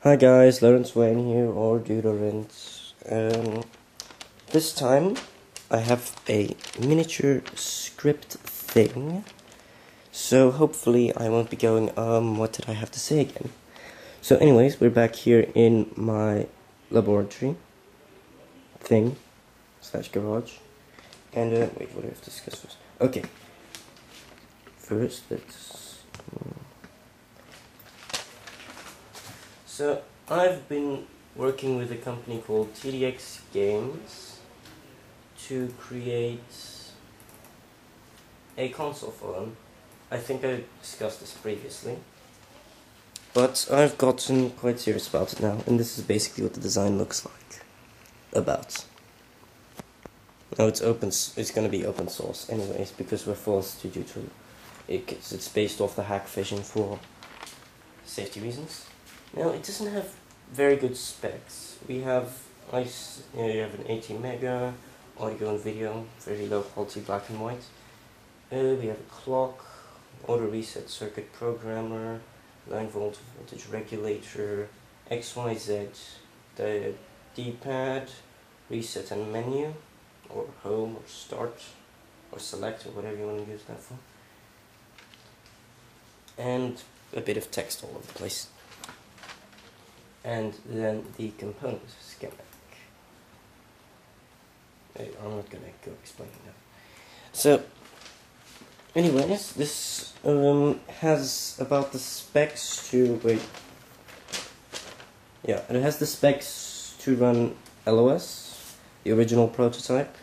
Hi guys, Weyn here, or Doodorant. This time I have a miniature script thing, so hopefully I won't be going, what did I have to say again? So anyways, we're back here in my laboratory thing, / garage, and wait, what do I have to discuss first? Okay, first let's... So, I've been working with a company called TDX Games to create a console for them. I think I discussed this previously, but I've gotten quite serious about it now, and this is basically what the design looks like. Now it's going to be open source anyways, because we're forced to due to it. It's based off the hack vision for safety reasons. Now, it doesn't have very good specs. You have an 80 mega audio and video, very low quality black and white. We have a clock, auto reset circuit programmer, 9-volt voltage regulator, XYZ, the D-pad, reset and menu, or home, or start, or select, or whatever you want to use that for. And a bit of text all over the place. And then the component schematic. I'm not gonna go explaining that. So, anyways, this has about the specs to it has the specs to run LOS, the original prototype.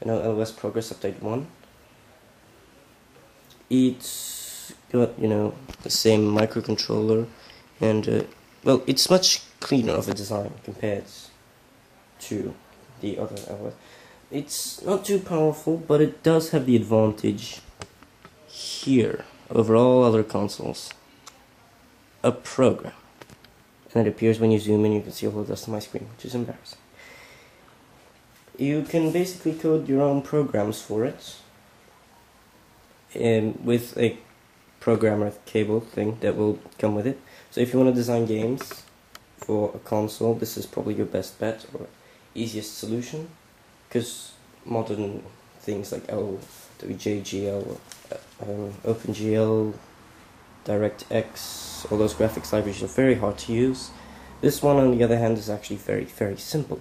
LOS Progress Update 1. It's got the same microcontroller and well, it's much cleaner of a design compared to the other LOS. It's not too powerful, but it does have the advantage here over all other consoles. A program. And it appears when you zoom in, you can see all the dust on my screen, which is embarrassing. You can basically code your own programs for it, with a programmer cable thing that will come with it. So if you want to design games for a console, this is probably your best bet or easiest solution, because modern things like WJGL, OpenGL, DirectX, all those graphics libraries are very hard to use. This one, on the other hand, is actually very, very simple.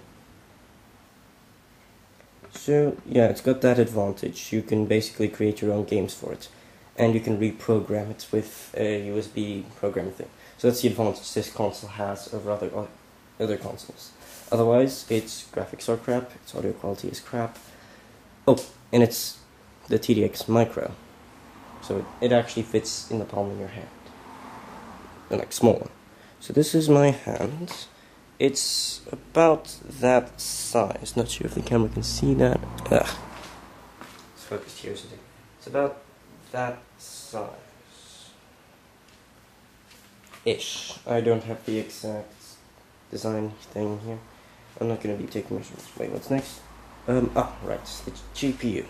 So yeah, it's got that advantage. You can basically create your own games for it, and you can reprogram it with a USB programming thing. So that's the advantage this console has over other consoles. Otherwise, its graphics are crap, its audio quality is crap. Oh, and it's the TDX Micro. So it actually fits in the palm of your hand. And like small one. So this is my hand. It's about that size. Not sure if the camera can see that. It's focused here today. It's about that size. Ish. I don't have the exact design thing here. I'm not going to be taking measurements. Wait, what's next? Right, the GPU.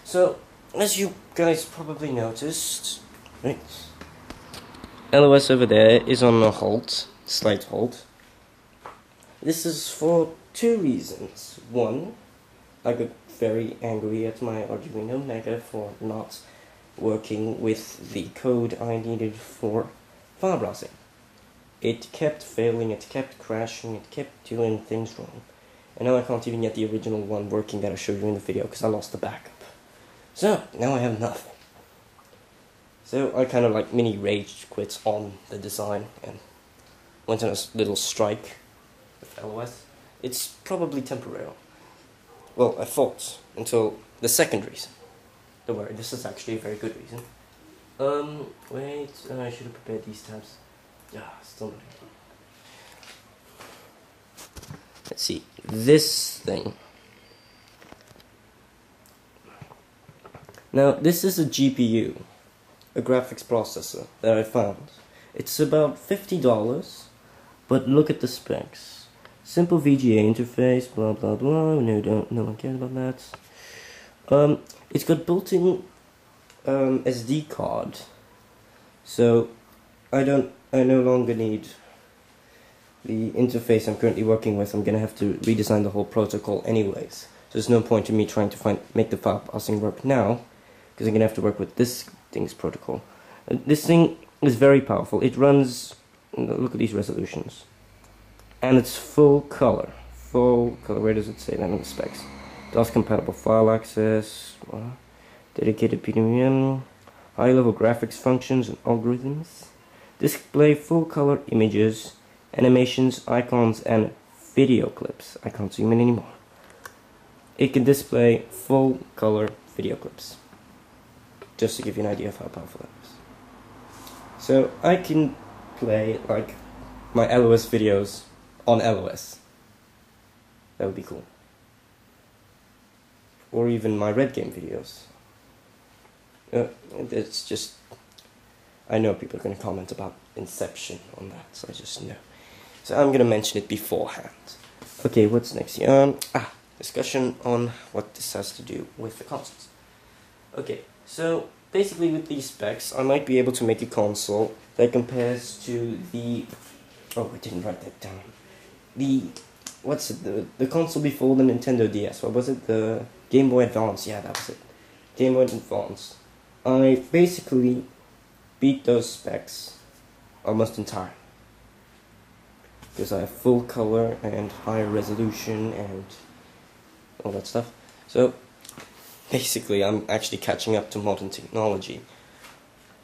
So, as you guys probably noticed, right, LOS over there is on a halt, slight halt. This is for two reasons. One, I got very angry at my Arduino Mega for not working with the code I needed for file browsing. It kept failing, it kept crashing, it kept doing things wrong. And now I can't even get the original one working that I showed you in the video because I lost the backup. So, now I have nothing. So I kind of like mini rage quit on the design and went on a little strike with LOS. It's probably temporary. Well, I thought, until the second reason. Don't worry, this is actually a very good reason. Wait, I should have prepared these tabs. Still not here. Let's see, this thing. Now, this is a GPU, a graphics processor, that I found. It's about $50, but look at the specs. Simple VGA interface, blah blah blah, no one cares about that. It's got built-in SD card, so I no longer need the interface I'm currently working with, I'm gonna have to redesign the whole protocol anyways. So there's no point in me trying to make the file passing work now, because I'm gonna have to work with this thing's protocol. This thing is very powerful. It runs, look at these resolutions, and it's full color. Full color. Where does it say that in the specs? DOS compatible file access, dedicated PWM, high-level graphics functions and algorithms, display full color images, animations, icons, and video clips. I can't zoom in anymore. It can display full color video clips. Just to give you an idea of how powerful that is. So I can play like my LOS videos on LOS. That would be cool. Or even my Red Game videos. It's just, I know people are going to comment about Inception on that, so I just know. So I'm going to mention it beforehand. Okay, what's next here? Discussion on what this has to do with the consoles. Okay, so basically with these specs, I might be able to make a console that compares to the... Oh, I didn't write that down. The console before the Nintendo DS. What was it? The Game Boy Advance. Yeah, that was it. Game Boy Advance. I basically beat those specs almost entirely. Because I have full color and higher resolution and all that stuff. So basically I'm actually catching up to modern technology.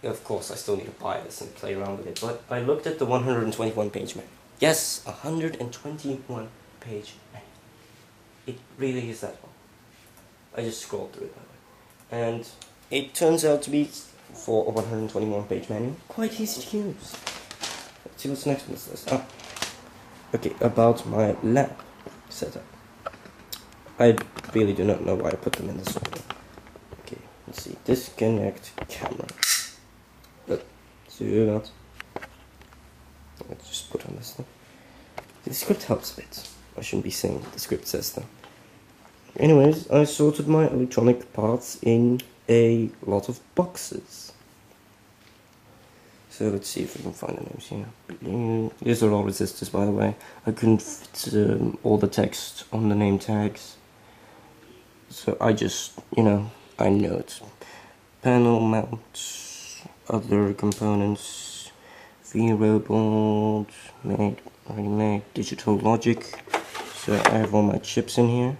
Of course I still need to buy this and play around with it, but I looked at the 121 page manual. Yes, 121 page manual. It really is that long. I just scrolled through it that way. And it turns out to be, for a 121 page manual, quite easy to use. Let's see what's next on this list. Okay, about my lab setup. I really do not know why I put them in this order. Okay, let's see. Disconnect camera. Let's do that. Let's just put on this thing. The script helps a bit. I shouldn't be saying what the script says though. Anyways, I sorted my electronic parts in a lot of boxes. So let's see if we can find the names here. These are all resistors, by the way. I couldn't fit all the text on the name tags. So I just, I know it's panel mount, other components, VRobot, already made, digital logic. So I have all my chips in here.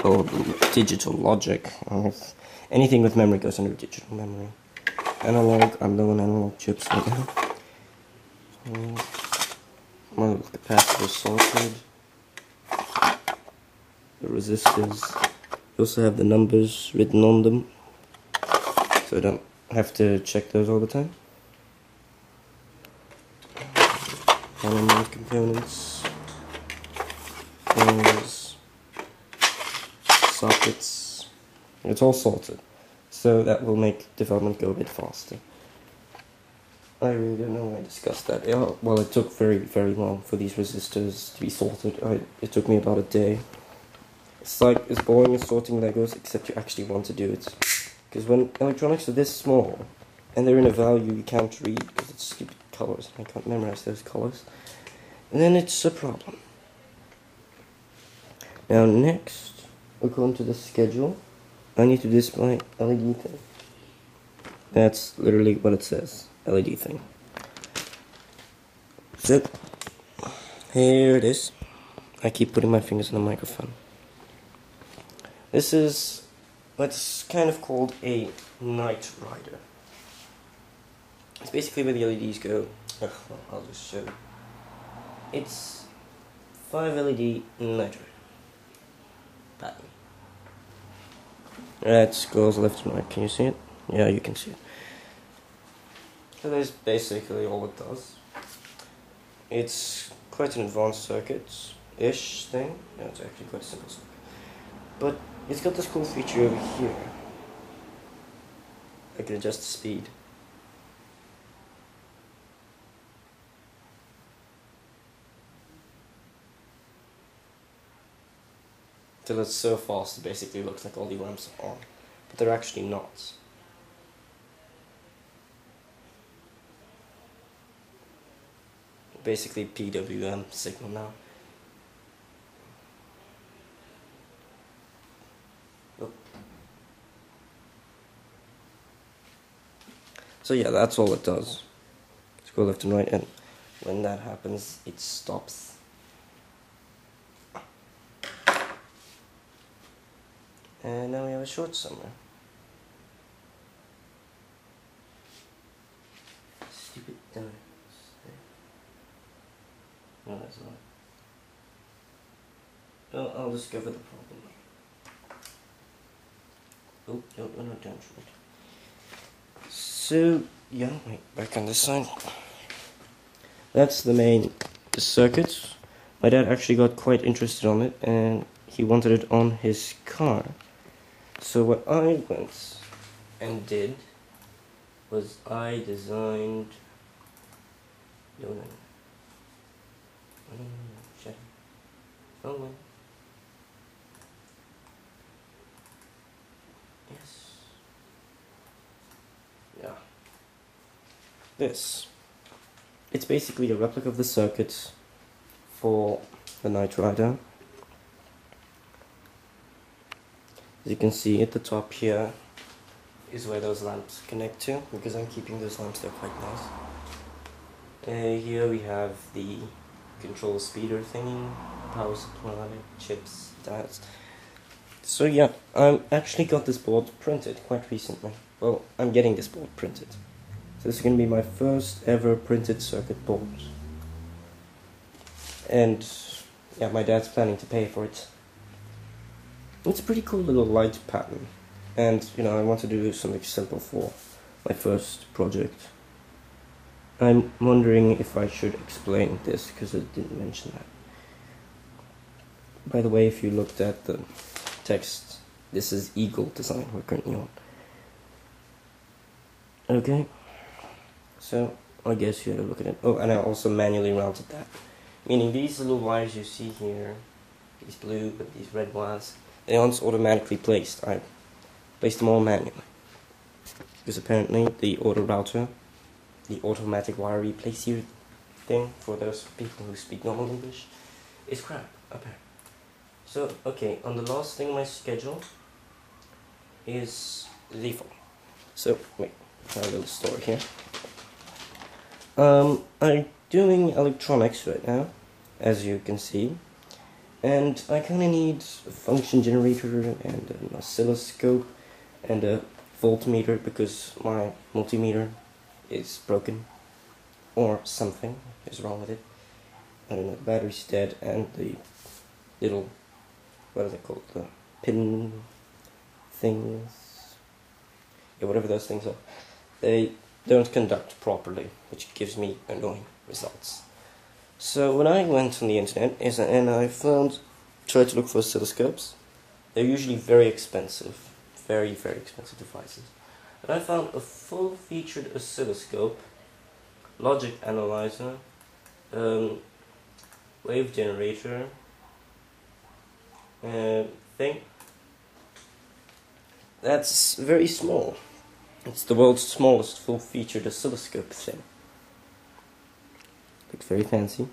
Oh, digital logic. Anything with memory goes under digital memory. Analog, I'm low on analog chips right now. My capacitor sorted. The resistors. You also have the numbers written on them, so I don't have to check those all the time. Element components. Pins. Sockets. It's all sorted. So that will make development go a bit faster. I really don't know why I discussed that. Well, it took very, very long for these resistors to be sorted. It took me about a day. It's like as boring as sorting Legos, except you actually want to do it. Because when electronics are this small, and they're in a value you can't read, because it's stupid colors, and I can't memorize those colors, and then it's a problem. Now next, according to the schedule, I need to display LED thing. That's literally what it says, LED thing. So, here it is. I keep putting my fingers on the microphone. This is what's kind of called a night rider. It's basically where the LEDs go. I'll just show you. It's 5 LED night rider pattern. It goes left and right. Can you see it? Yeah, you can see it. So that's basically all it does. It's quite an advanced circuit-ish thing. No, it's actually quite a simple circuit. But it's got this cool feature over here. I can adjust the speed. Till it's so fast it basically looks like all the lamps are on. But they're actually not. basically PWM signal now. So yeah, that's all it does. Just go left and right, and when that happens, it stops. And now we have a short somewhere. Stupid diamonds. No, that's not. Well, I'll discover the problem. Oh, no, don't. So, yeah, wait, back on this side. That's the main circuit. My dad actually got quite interested on it, and he wanted it on his car. So what I went and did was I designed... No, shut up. Oh, well. Yes. Yeah. This. It's basically a replica of the circuit for the Knight Rider. As you can see at the top here is where those lamps connect to, because I'm keeping those lamps, they're quite nice. Here we have the control speeder thingy, power supply, chips, diodes. So yeah, I actually got this board printed quite recently. Well, I'm getting this board printed. So this is going to be my first ever printed circuit board. And yeah, my dad's planning to pay for it. It's a pretty cool little light pattern. And, you know, I want to do something simple for my first project. I'm wondering if I should explain this, because I didn't mention that. By the way, if you looked at the text, this is Eagle design we're currently on. Okay, so I guess you had to look at it. Oh, and I also manually routed that. Meaning these little wires you see here, these blue with these red wires, they aren't automatically placed. I placed them all manually. Because apparently the auto router, the automatic wire replacer thing, for those people who speak normal English, is crap, apparently. So, okay, on the last thing on my schedule is the default. So, wait, I have a little story here. I'm doing electronics right now, as you can see, and I kinda need a function generator and an oscilloscope and a voltmeter because my multimeter is broken, or something is wrong with it. I don't know, the battery's dead, and the little, what are they called, the pin things, yeah, whatever those things are, they don't conduct properly, which gives me annoying results. So when I went on the internet and I tried to look for oscilloscopes, they're usually very expensive, very expensive devices. But I found a full-featured oscilloscope, logic analyzer, wave generator thing. That's very small. It's the world's smallest full-featured oscilloscope thing. Looks very fancy.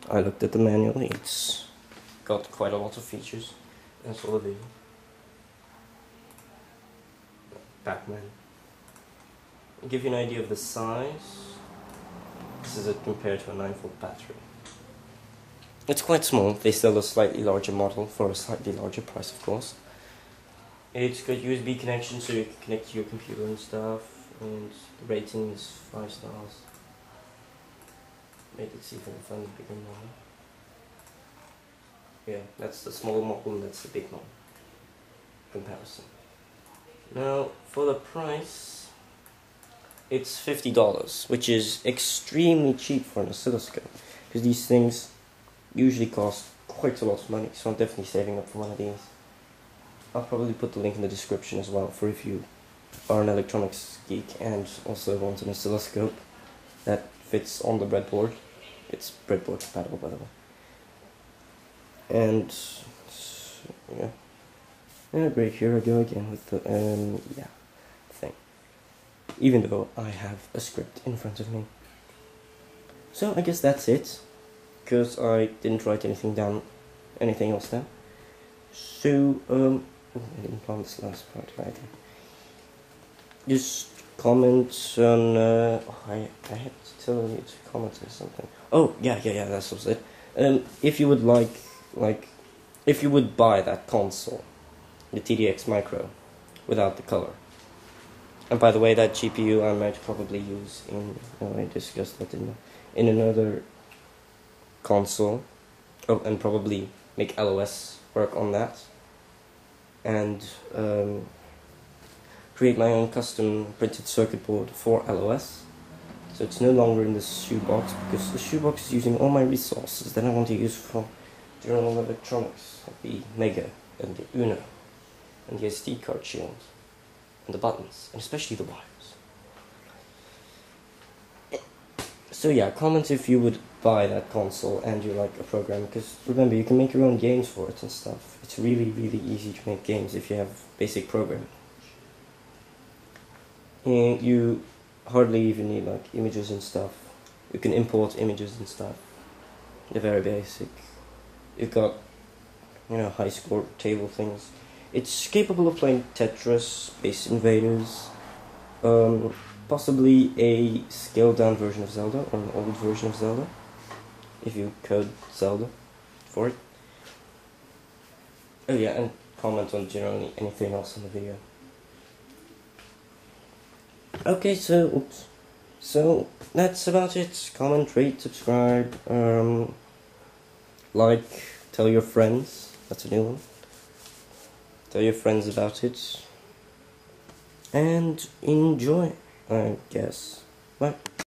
I looked at the manual. It's got quite a lot of features. That's all the Batman. I'll give you an idea of the size. This is it compared to a 9-volt battery. It's quite small. They sell a slightly larger model for a slightly larger price, of course. It's got USB connection, so you can connect to your computer and stuff, and the rating is 5 stars. Wait, let's see if I can find the bigger model. Yeah, that's the small model and that's the big model. Comparison. Now, for the price, it's $50, which is extremely cheap for an oscilloscope, because these things usually cost quite a lot of money, so I'm definitely saving up for one of these. I'll probably put the link in the description as well for if you are an electronics geek and also want an oscilloscope that fits on the breadboard. It's breadboard compatible, by the way. And yeah, great. Here I go again with the thing. Even though I have a script in front of me. So I guess that's it, because I didn't write anything else down. So I didn't plan this last part either. Just comment on. I had to tell you to comment on something. Oh yeah, that was it. If you would if you would buy that console, the TDX Micro, without the color. And by the way, that GPU I might probably use I discussed that in another console. Oh, and probably make LOS work on that. And create my own custom printed circuit board for LOS. So it's no longer in the shoebox, because the shoebox is using all my resources that I want to use for general electronics, like the Mega and the Uno and the SD card shield and the buttons, and especially the wires. So yeah, comment if you would buy that console and you like a program, because remember, you can make your own games for it and stuff. It's really easy to make games if you have basic programming. And you hardly even need like images and stuff. You can import images and stuff. They're very basic. You've got, high score table things. It's capable of playing Tetris, Space Invaders, possibly a scaled down version of Zelda, or an old version of Zelda, if you code Zelda for it. Oh yeah, and comment on generally anything else in the video. Okay, so that's about it. Comment, rate, subscribe, like, tell your friends. That's a new one. Tell your friends about it. And enjoy, I guess. Bye.